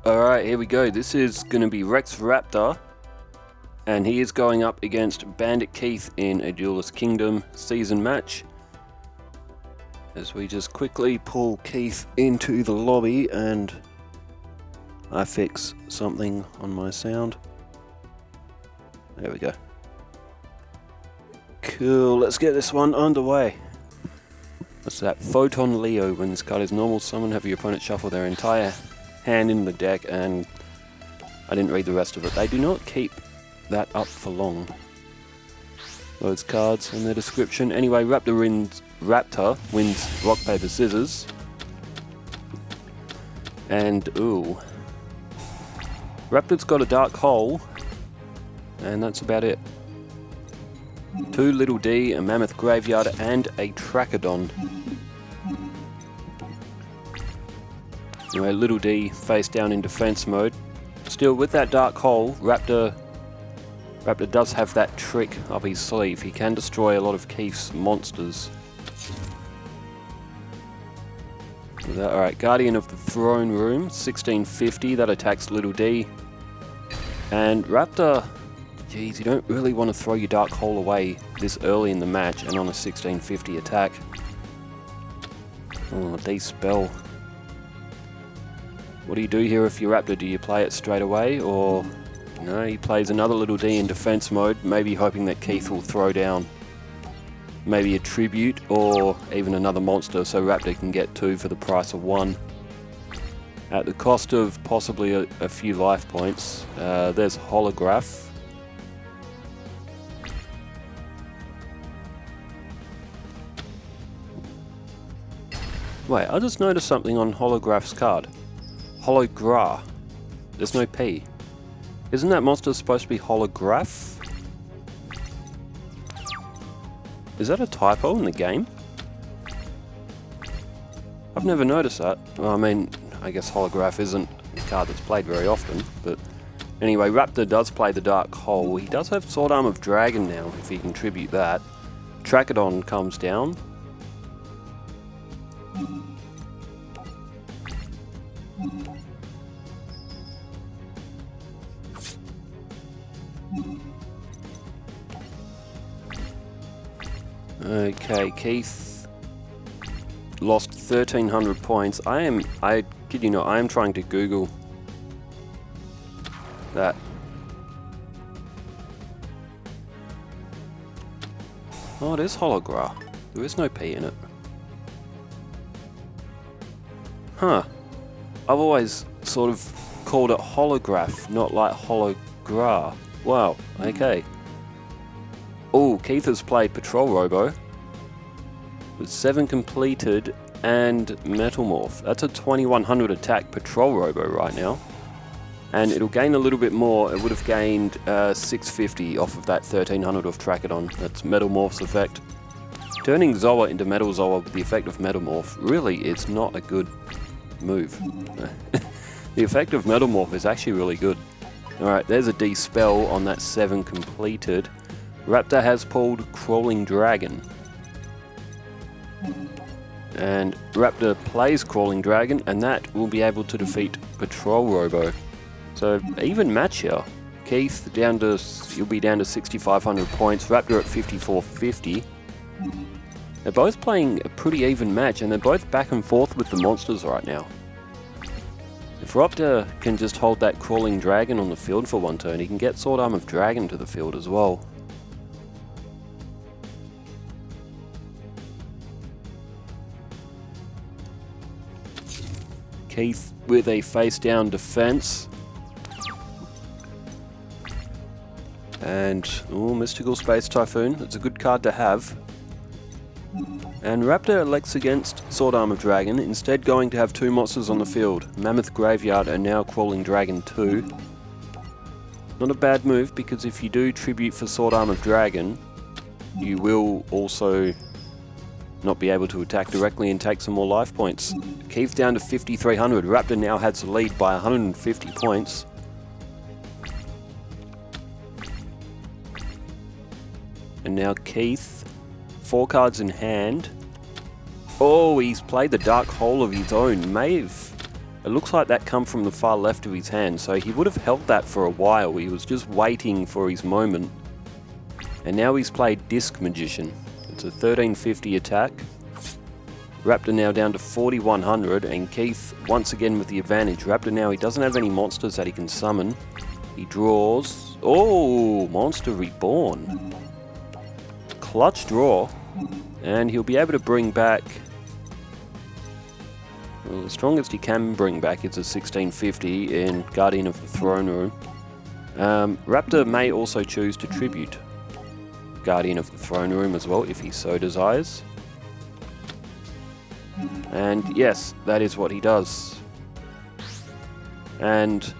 Alright, here we go. This is going to be Rex Raptor, and he is going up against Bandit Keith in a Duelist Kingdom season match. As we just quickly pull Keith into the lobby and I fix something on my sound. There we go. Cool, let's get this one underway. That's that Photon Leo. When this card is normal, summon, have your opponent shuffle their entire hand in the deck, and I didn't read the rest of it. They do not keep that up for long, those cards and their description. Anyway, Raptor wins rock, paper, scissors. And ooh, Raptor's got a dark hole, and that's about it. 2 Little D, a Mammoth Graveyard, and a Trachodon. Anyway, Little D face down in defense mode. Still, with that dark hole, Raptor does have that trick up his sleeve. He can destroy a lot of Keith's monsters. Alright, Guardian of the Throne Room, 1650, that attacks Little D. And Raptor, geez, you don't really want to throw your dark hole away this early in the match and on a 1650 attack. Oh, D-Spell. What do you do here if you're Raptor? Do you play it straight away, or no, he plays another Little D in defense mode, maybe hoping that Keith will throw down maybe a tribute or even another monster, so Raptor can get 2 for the price of 1. At the cost of possibly a few life points. There's Holograph. Wait, I just noticed something on Holograph's card. Hologra. There's no P. Isn't that monster supposed to be Holograph? Is that a typo in the game? I've never noticed that. Well, I mean, I guess Holograph isn't a card that's played very often, but anyway, Raptor does play the Dark Hole. He does have Sword Arm of Dragon now, if he can tribute that. Trachodon comes down. Okay, Keith lost 1,300 points. I kid you not, I am trying to Google that. Oh, it is Holograph. There is no P in it. Huh. I've always sort of called it Holograph, not like Hologra. Wow, okay. Oh, Keith has played Patrol Robo with 7 completed and Metalmorph. That's a 2100 attack Patrol Robo right now. And it'll gain a little bit more. It would have gained 650 off of that 1300 of Trachodon. That's Metalmorph's effect. Turning Zoa into Metal Zoa with the effect of Metalmorph really is not a good move. The effect of Metalmorph is actually really good. Alright, there's a D-Spell on that 7 completed. Raptor has pulled Crawling Dragon. And Raptor plays Crawling Dragon, and that will be able to defeat Patrol Robo. So, even match here. Keith you'll be down to 6,500 points, Raptor at 5,450. They're both playing a pretty even match, and they're both back and forth with the monsters right now. If Raptor can just hold that Crawling Dragon on the field for one turn, he can get Sword Arm of Dragon to the field as well. Keith with a face-down defense. And, oh, Mystical Space Typhoon. It's a good card to have. And Raptor elects against Sword Arm of Dragon, instead going to have 2 monsters on the field. Mammoth Graveyard and now Crawling Dragon 2. Not a bad move, because if you do tribute for Sword Arm of Dragon, you will also not be able to attack directly and take some more life points. Keith down to 5,300. Raptor now has the lead by 150 points. And now Keith, 4 cards in hand. Oh, he's played the Dark Hole of his own. May have It looks like that come from the far left of his hand, so he would have held that for a while. He was just waiting for his moment. And now he's played Disc Magician. It's a 1350 attack. Raptor now down to 4100, and Keith once again with the advantage. Raptor now, he doesn't have any monsters that he can summon. He draws... Oh, Monster Reborn. Clutch draw. And he'll be able to bring back... Well, the strongest he can bring back is a 1650 in Guardian of the Throne Room. Raptor may also choose to tribute Guardian of the Throne Room as well, if he so desires. And yes, that is what he does. And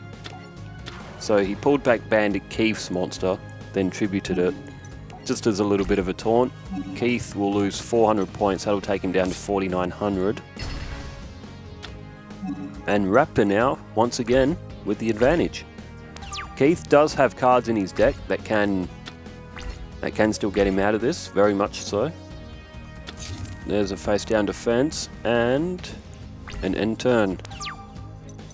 so he pulled back Bandit Keith's monster, then tributed it, just as a little bit of a taunt. Keith will lose 400 points, that'll take him down to 4900. And Raptor now, once again, with the advantage. Keith does have cards in his deck that can still get him out of this, very much so. There's a face down defense and an end turn.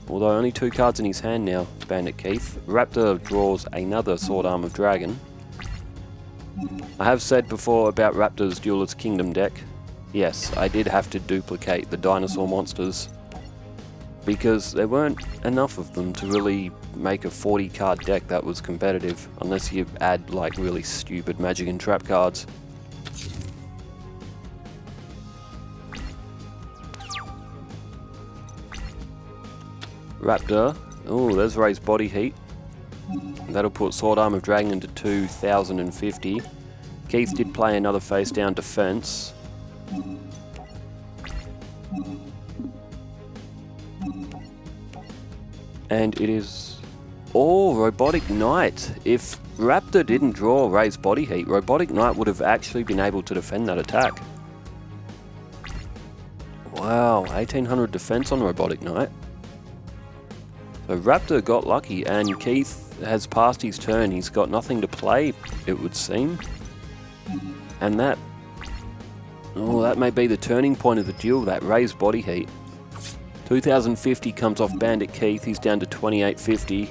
Although only 2 cards in his hand now, Bandit Keith. Raptor draws another Sword Arm of Dragon. I have said before about Raptor's Duelist Kingdom deck. Yes, I did have to duplicate the dinosaur monsters because there weren't enough of them to really make a 40 card deck that was competitive, unless you add like really stupid magic and trap cards. Raptor, oh, there's raised body heat. That'll put Sword Arm of Dragon into 2050. Keith did play another face down defense. And it is... Oh, Robotic Knight. If Raptor didn't draw raised body heat, Robotic Knight would have actually been able to defend that attack. Wow, 1800 defense on Robotic Knight. So Raptor got lucky, and Keith has passed his turn. He's got nothing to play, it would seem. And that... Oh, that may be the turning point of the duel, that raised body heat. 2050 comes off Bandit Keith, he's down to 2850.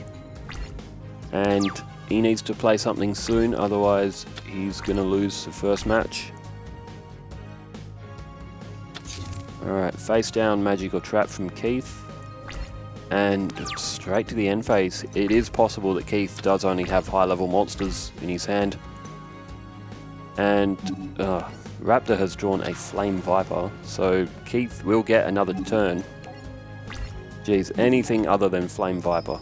And he needs to play something soon, otherwise he's going to lose the first match. Alright, face down Magic or Trap from Keith. And straight to the end phase. It is possible that Keith does only have high level monsters in his hand. And Raptor has drawn a Flame Viper, so Keith will get another turn. Geez, anything other than Flame Viper.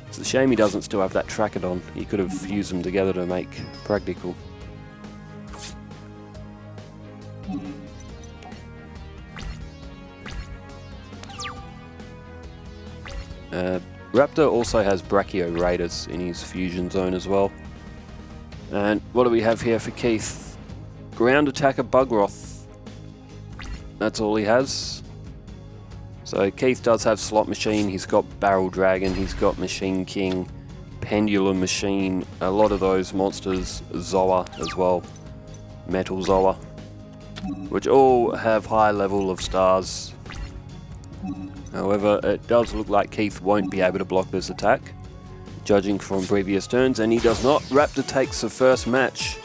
It's a shame he doesn't still have that Trachodon. He could have used them together to make practical. Raptor also has Brachio Raiders in his fusion zone as well. And what do we have here for Keith? Ground Attacker Bugroth. That's all he has. So Keith does have Slot Machine, he's got Barrel Dragon, he's got Machine King, Pendulum Machine, a lot of those monsters, Zoa as well, Metal Zoa, which all have high level of stars. However, it does look like Keith won't be able to block this attack, judging from previous turns, and he does not. Raptor takes the first match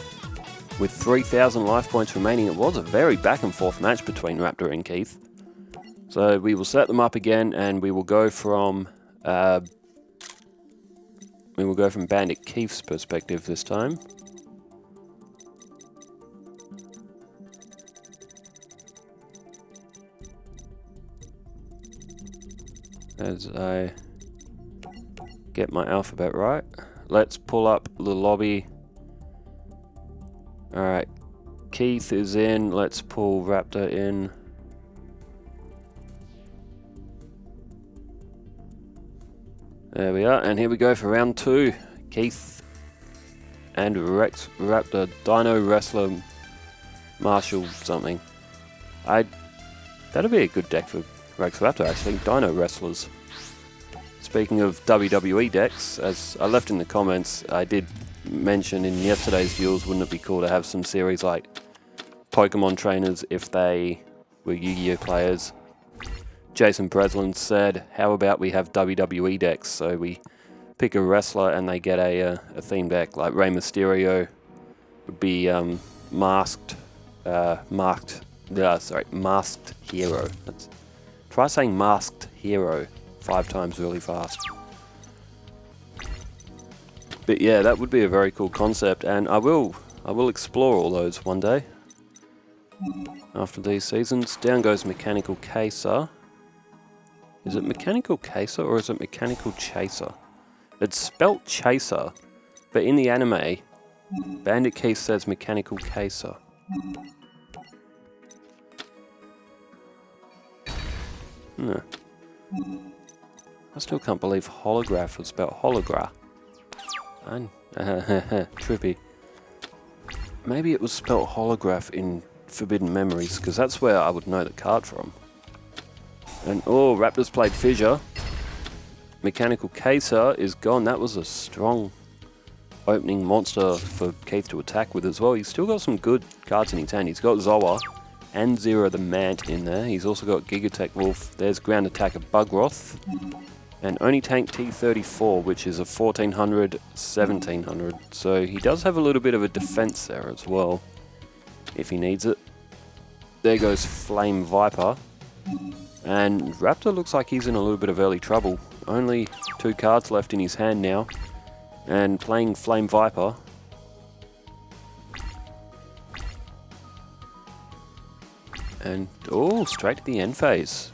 with 3000 life points remaining. It was a very back and forth match between Raptor and Keith. So we will set them up again, and we will go from Bandit Keith's perspective this time. As I get my alphabet right, let's pull up the lobby. Alright, Keith is in, let's pull Raptor in. There we are, and here we go for round 2. Keith and Raptor, Dino Wrestler, Marshall something. That'll be a good deck for Rex Raptor actually, Dino Wrestlers. Speaking of WWE decks, as I left in the comments, I did mention in yesterday's duels, wouldn't it be cool to have some series like Pokemon trainers if they were Yu-Gi-Oh players? Jason Breslin said, how about we have WWE decks? So we pick a wrestler and they get a theme deck, like Rey Mysterio would be masked hero. Try saying masked hero 5 times really fast. But yeah, that would be a very cool concept, and I will explore all those one day. After these seasons, down goes Mechanical Caser. Is it Mechanical Caser or is it Mechanical Chaser? It's spelt Chaser, but in the anime, Bandit Keith says Mechanical Caser. No. I still can't believe holograph was spelled hologra. Trippy. Maybe it was spelled holograph in Forbidden Memories, because that's where I would know the card from. And oh, Raptors played Fissure. Mechanical Caser is gone. That was a strong opening monster for Keith to attack with as well. He's still got some good cards in his hand. He's got Zoa and Zero the Mant in there. He's also got Gigatech Wolf. There's Ground Attacker Bugroth. And Oni Tank T34, which is a 1400, 1700. So he does have a little bit of a defense there as well, if he needs it. There goes Flame Viper. And Raptor looks like he's in a little bit of early trouble. Only 2 cards left in his hand now. And playing Flame Viper. And, oh, straight to the end phase.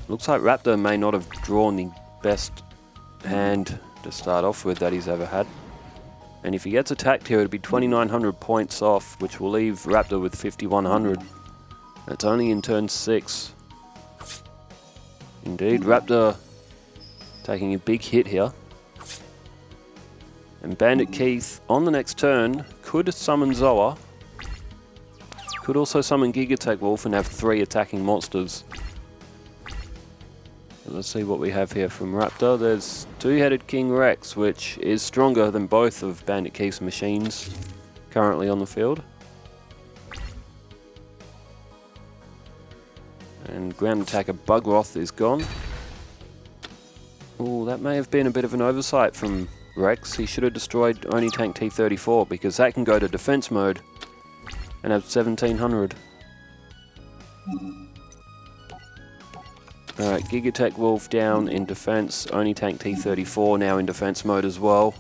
Looks like Raptor may not have drawn the best hand to start off with that he's ever had. And if he gets attacked here, it'll be 2,900 points off, which will leave Raptor with 5,100. That's only in turn 6. Indeed, Raptor taking a big hit here. And Bandit Keith, on the next turn, could summon Zoa. Could also summon Gigatech Wolf and have 3 attacking monsters. Let's see what we have here from Raptor. There's Two-Headed King Rex, which is stronger than both of Bandit Keith's machines currently on the field. And Ground Attacker Bugroth is gone. Oh, that may have been a bit of an oversight from Rex. He should have destroyed Oni Tank T34, because that can go to defense mode and have 1700. Alright, Gigatech Wolf down in defense. Oni Tank T34 now in defense mode as well.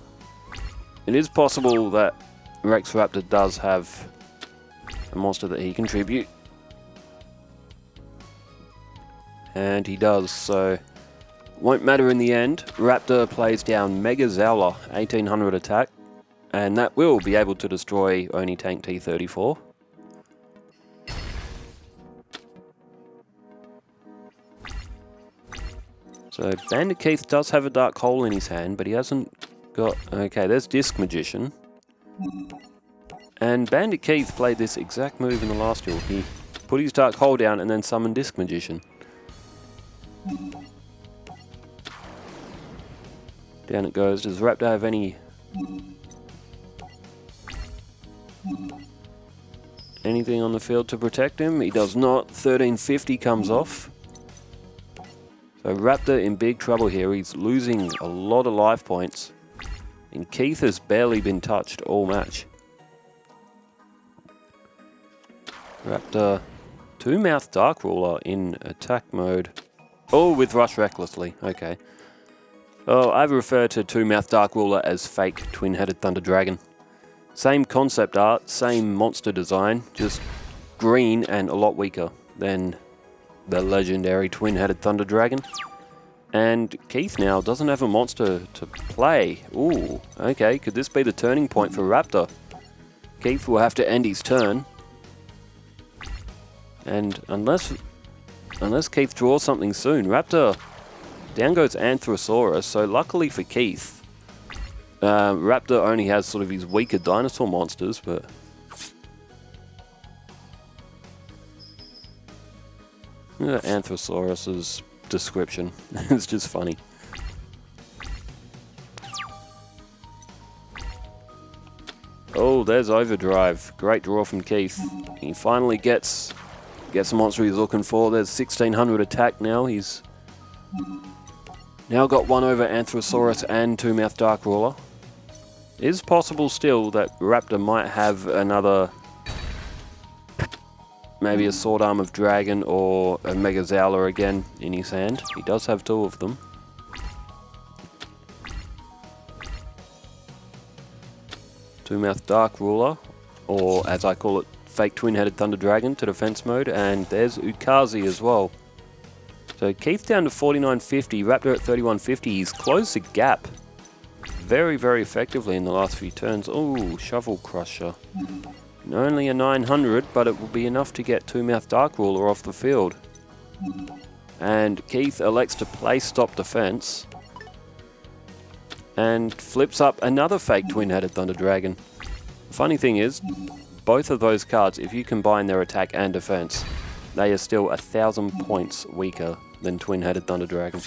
It is possible that Rex Raptor does have a monster that he can tribute. And he does, so won't matter in the end. Raptor plays down Mega Zowler, 1800 attack, and that will be able to destroy Oni Tank T34. So Bandit Keith does have a Dark Hole in his hand, but he hasn't got... Okay, there's Disc Magician. And Bandit Keith played this exact move in the last duel. He put his Dark Hole down and then summoned Disc Magician. Down it goes. Does Raptor have anything on the field to protect him? He does not. 1350 comes off. So Raptor in big trouble here. He's losing a lot of life points. And Keith has barely been touched all match. Raptor, 2-Mouth Dark Ruler in attack mode. Oh, with Rush Recklessly. Okay. Oh, I refer to 2-Mouth Dark Ruler as fake Twin-Headed Thunder Dragon. Same concept art, same monster design, just green and a lot weaker than the legendary Twin-Headed Thunder Dragon. And Keith now doesn't have a monster to play. Ooh, okay, could this be the turning point for Raptor? Keith will have to end his turn. And unless Keith draws something soon, Raptor, down goes Anthrosaurus. So luckily for Keith, Raptor only has sort of his weaker dinosaur monsters, but... Anthrosaurus's description. It's just funny. Oh, there's Overdrive. Great draw from Keith. He finally gets Gets the monster he's looking for. There's 1600 attack now. He's now got 1 over Anthrosaurus and 2-Mouth Dark Ruler. It is possible still that Raptor might have another, maybe a Sword Arm of Dragon or a Megazowler again in his hand. He does have 2 of them. Two-Mouth Dark Ruler, or as I call it, Fake Twin-Headed Thunder Dragon to defense mode, and there's Ukazi as well. So Keith down to 4950, Raptor at 3150. He's closed the gap very, very effectively in the last few turns. Oh, Shovel Crusher. Only a 900, but it will be enough to get Two-Mouth Dark Ruler off the field. And Keith elects to play Stop Defense and flips up another Fake Twin-Headed Thunder Dragon. The funny thing is, both of those cards, if you combine their attack and defense, they are still 1,000 points weaker than Twin-Headed Thunder Dragon.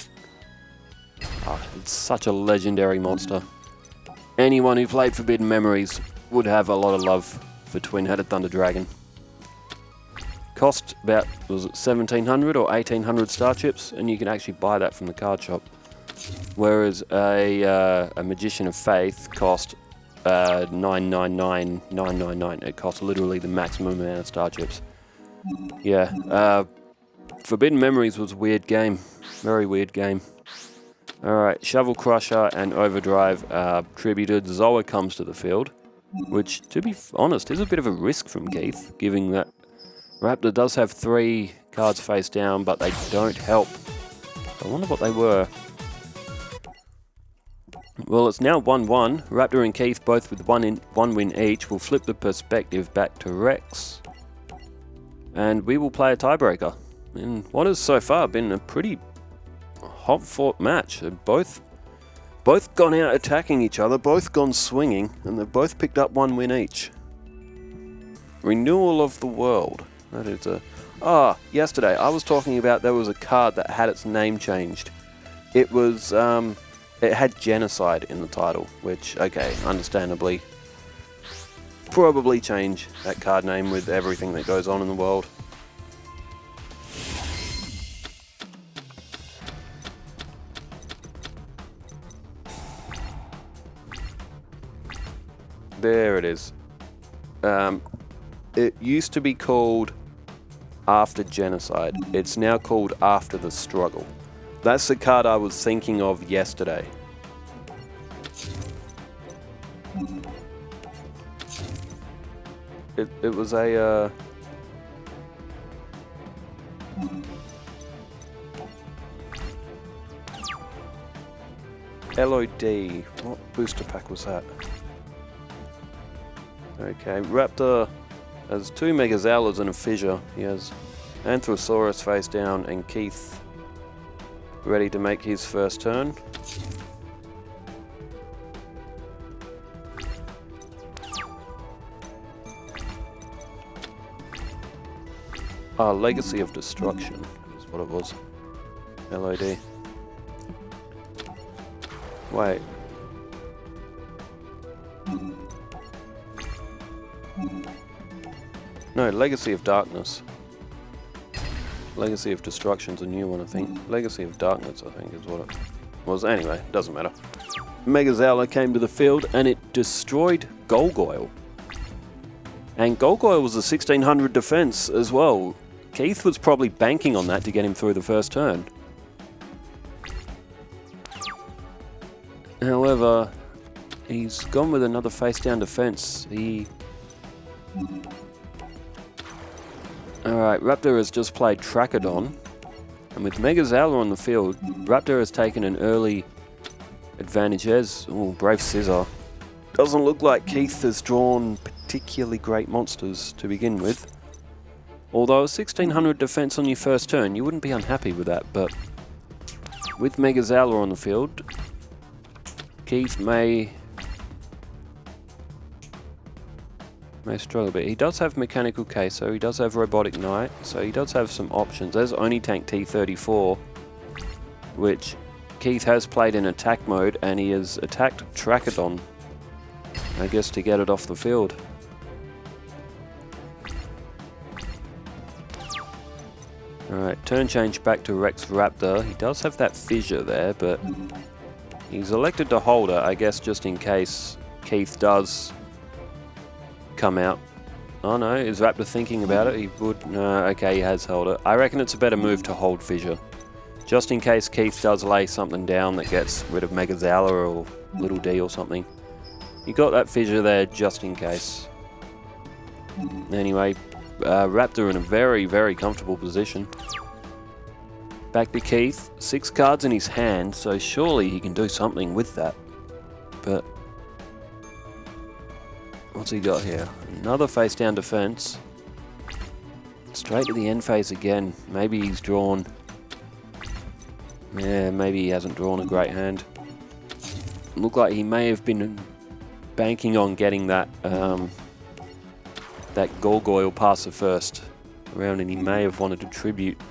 It's such a legendary monster. Anyone who played Forbidden Memories would have a lot of love for Twin-Headed Thunder Dragon. Cost about, was it 1,700 or 1,800 star chips, and you can actually buy that from the card shop. Whereas a Magician of Faith cost 999. It costs literally the maximum amount of star chips. Yeah, Forbidden Memories was a weird game. Very weird game. Alright, Shovel Crusher and Overdrive tributed. Zoa comes to the field, which, to be honest, is a bit of a risk from Keith, given that Raptor does have 3 cards face down, but they don't help. I wonder what they were. Well, it's now 1-1. Raptor and Keith both with one win each. We'll flip the perspective back to Rex. And we will play a tiebreaker. In what has so far been a pretty hot-fought match. They've both gone out attacking each other, both gone swinging, and they've both picked up 1 win each. Renewal of the World. That is a... yesterday I was talking about there was a card that had its name changed. It was... it had Genocide in the title, which, okay, understandably, probably change that card name with everything that goes on in the world. There it is. It used to be called After Genocide. It's now called After the Struggle. That's the card I was thinking of yesterday. It was a... LOD. What booster pack was that? Okay, Raptor has 2 Megazowlers and a Fissure. He has Anthrosaurus face down and Keith ready to make his first turn. Legacy of Destruction is what it was. LOD. Wait. No, Legacy of Darkness. Legacy of Destruction's a new one, I think. Legacy of Darkness, I think, is what it was. Anyway, doesn't matter. Megazowler came to the field and it destroyed Golgoyle. And Golgoyle was a 1600 defense as well. Keith was probably banking on that to get him through the first turn. However, he's gone with another face-down defense. Alright, Raptor has just played Trachodon. And with Megazowler on the field, Raptor has taken an early advantage. There's Brave Scissor. Doesn't look like Keith has drawn particularly great monsters to begin with. Although a 1600 defense on your first turn, you wouldn't be unhappy with that, but with Megazowler on the field, Keith may struggle a bit. He does have Mechanical Queso, he does have Robotic Knight, so he does have some options. There's Oni Tank T34, which Keith has played in attack mode, and he has attacked Trachodon, I guess, to get it off the field. Alright, turn change back to Rex Raptor. He does have that fissure there, but he's elected to hold it, I guess, just in case Keith does come out. Oh no, is Raptor thinking about it? He would... No, okay, he has held it. I reckon it's a better move to hold fissure. Just in case Keith does lay something down that gets rid of Megazala or Little D or something. You got that fissure there just in case. Anyway, Raptor in a very, very comfortable position. Back to Keith. 6 cards in his hand, so surely he can do something with that. But what's he got here? Another face down defense. Straight to the end phase again. Maybe he's drawn... Yeah, maybe he hasn't drawn a great hand. Looked like he may have been banking on getting that that Gargoyle past the first round, and he may have wanted to tribute.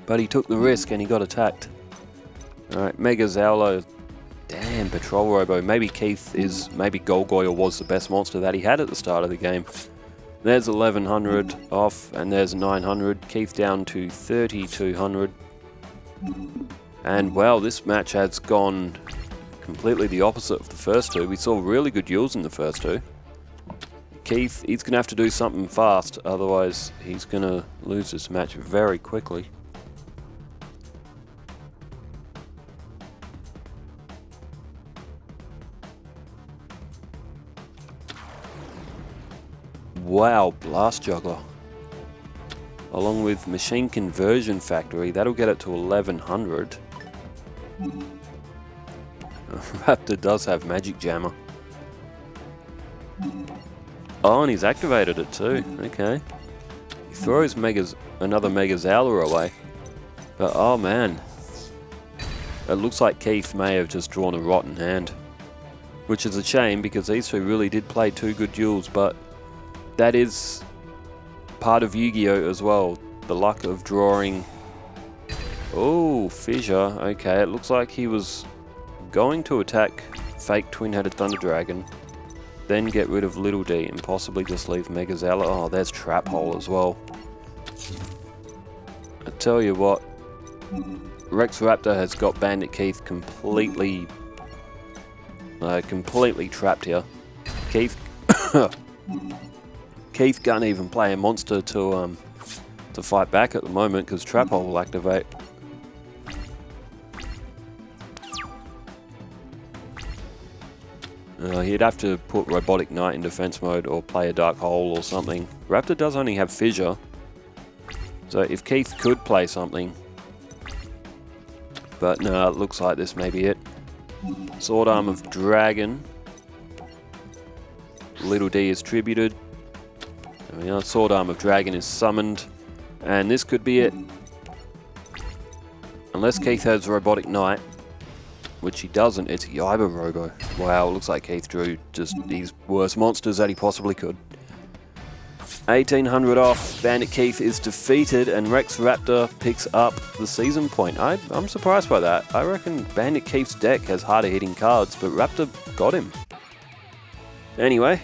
But he took the risk and he got attacked. Alright, Mega Zowlo. Damn, Patrol Robo. Maybe maybe Gargoyle was the best monster that he had at the start of the game. There's 1100 off, and there's 900. Keith down to 3200. And wow, this match has gone completely the opposite of the first two. We saw really good duels in the first two. Keith, he's going to have to do something fast, otherwise he's going to lose this match very quickly. Wow, Blast Juggler. Along with Machine Conversion Factory, that'll get it to 1100. Raptor does have Magic Jammer. Oh, and he's activated it too. Okay. He throws another Mega Zowler away. But oh man. It looks like Keith may have just drawn a rotten hand. Which is a shame because these two really did play 2 good duels, but that is part of Yu-Gi-Oh as well. The luck of drawing... Oh, fissure. Okay, it looks like he was going to attack fake Twin-Headed Thunder Dragon, then get rid of Little D and possibly just leave Megazala. Oh, there's Trap Hole as well. I tell you what, Rex Raptor has got Bandit Keith completely trapped here. Keith can't even play a monster to fight back at the moment because Trap Hole will activate. He'd have to put Robotic Knight in defense mode or play a Dark Hole or something. Raptor does only have Fissure, so if Keith could play something, but no, it looks like this may be it. Sword Arm of Dragon. Little D is tributed. Sword Arm of Dragon is summoned, and this could be it. Unless Keith has Robotic Knight, which he doesn't, it's Yaiba Robo. Wow, looks like Keith drew just these worst monsters that he possibly could. 1800 off, Bandit Keith is defeated, and Rex Raptor picks up the season point. I'm surprised by that. I reckon Bandit Keith's deck has harder hitting cards, but Raptor got him. Anyway,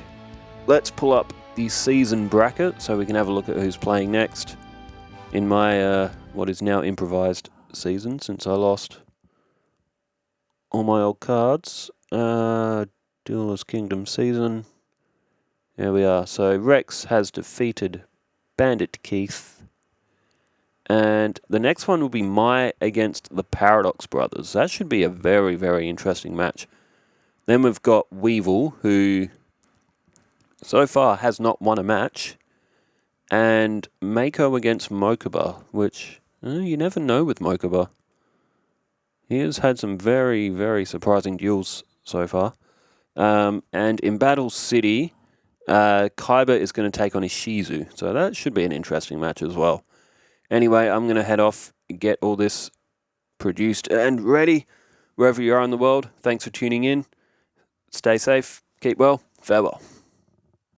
let's pull up the season bracket so we can have a look at who's playing next in my what is now improvised season, since I lost all my old cards. Duelist Kingdom season. There we are. So Rex has defeated Bandit Keith. And the next one will be Mai against the Paradox Brothers. That should be a very, very interesting match. Then we've got Weevil, who so far has not won a match. And Mako against Mokuba, which you never know with Mokuba. He has had some very, very surprising duels so far. And in Battle City, Kaiba is going to take on Ishizu. So that should be an interesting match as well. Anyway, I'm going to head off, get all this produced and ready wherever you are in the world. Thanks for tuning in. Stay safe, keep well, farewell.